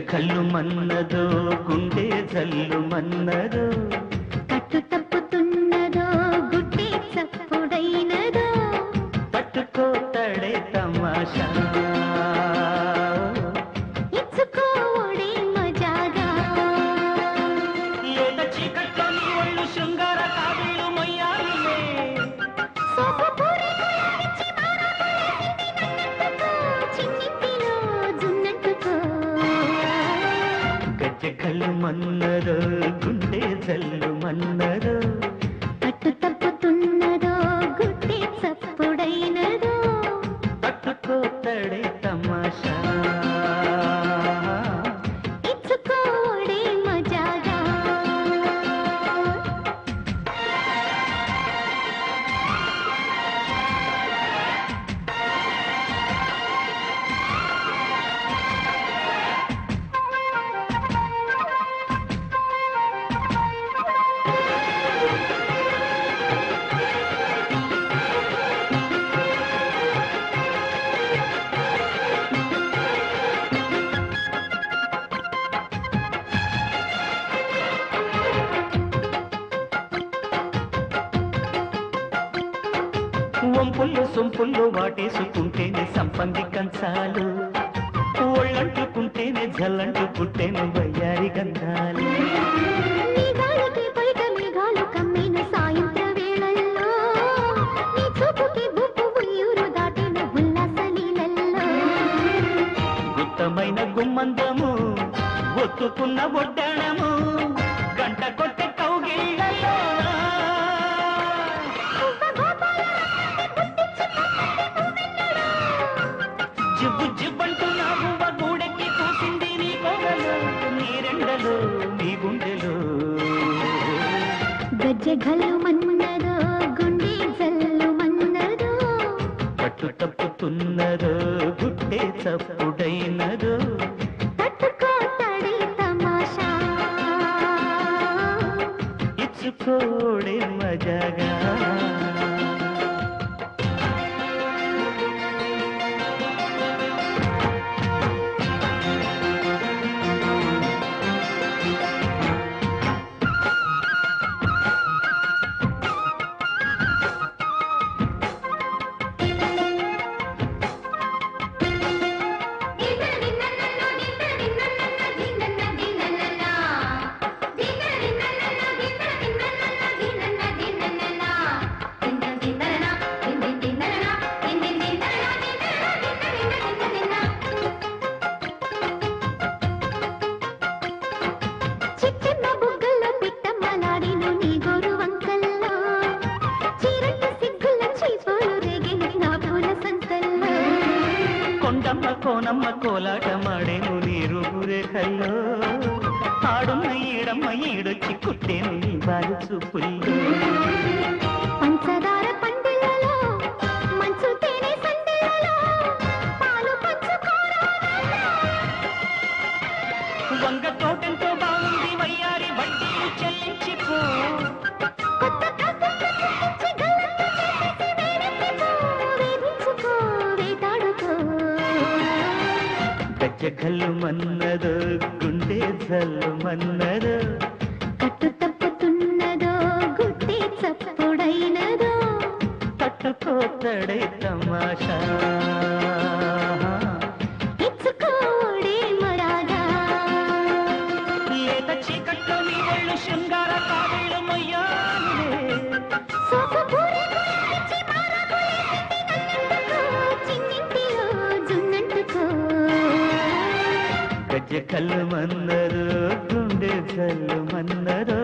కళ్ళు మన్నదో గుండె జల్లు మన్నదో కట్టు తప్పుతున్నదో గుడ్డే చప్పుడైనదో పట్టుకోతడే తమాషా ఇచ్చుకోవడే మజాగా ఏద చీకట్లో నీ ఒళ్ళు శృంగార కావిళ్ళు మొయ్యాలిలే సోపుపూరి గులాబిచ్చి మారాపులేసింది చిన్నింటిలో జున్నంటుకో కళ్ళు మన్నదో గుండె జల్లు మన్నదో కట్టు తప్పుతున్నదో గుడ్డే చప్పుడైనదో పట్టుకోతడే తమాషా ఇచ్చుకోవడే మజాగా వంపుల్లో సొంపుల్లో వాటేసుకుంటేనే సంపంగి కంచాలు ఒళ్ళంటుకుంటేనే జల్లంటుకుంటేనే వయ్యారి గంధాలు మేఘాలకి పైట మేఘాలు కమ్మిన సాయంత్ర వేళల్లో నీ చూపుకి బుప్పు ఉయ్యూరు దాటిన ఉల్లాస నీళ్ళల్లో గుత్తమైన గుమ్మందము ఒత్తుకున్న ఒడ్డాణము గంట కొట్టే కౌగిళ్ళలో జిబ్బు జిబ్బంటూ నా బువ్వ గూడెక్కి కూసింది నీ కోగలు నీ రెండలు నీ గుండెలు గజ్జె గల్లు మన్నదో గుండె జల్లు మన్నదో పట్టు తప్పుతున్నదో గుడ్డే చప్పుడైనదో తట్టుకోతడే తమాషా ఇచ్చుకోడే మజాగా చిట్టమ్మ బుగ్గల్లో పిట్టమ్మలాడిను నీ గోరు వంకల్లో చీరట్టు సిగ్గుల చీపోలు రేగిన నా పూల సంతల్లో కొండమ్మ కోనమ్మ కోలాటమాడేను నీరు గురేఖల్లో ఆడున్న ఈడమ్మ ఈడొచ్చి కుట్టేను నీ బాలు చూపుల్లో పంచదార పండులలో మంచు తేనె సందెలలో పాలు పంచుకోరా వంగ తోటంతో బాగుంది వయ్యారి వడ్డీలు చెల్లించిపో కొత్త కథలు పుట్టించి గల్లంతు చేసేసి వేడెత్తిపో వేధించుకో వేటాడుకో గజ్జగల్లు మన్నదో గుండె జల్లు మన్నదో కట్టు తప్పుతున్నదో గుడ్డే చప్పుడైనదో తట్టుకోతడే తమాషా ఇచ్చుకోడే మరాగా లేత చీకట్లో నీ ఒళ్ళు శృంగార కావిళ్ళు మొయ్యాలిలే సోపుపూరి గులాబిచ్చి మారాపులేసింది నన్నంటుకో చిన్నింటిలో జున్నంటుకో గజ్జ కళ్ళు మన్నరు గుండె జల్లు మన్నరు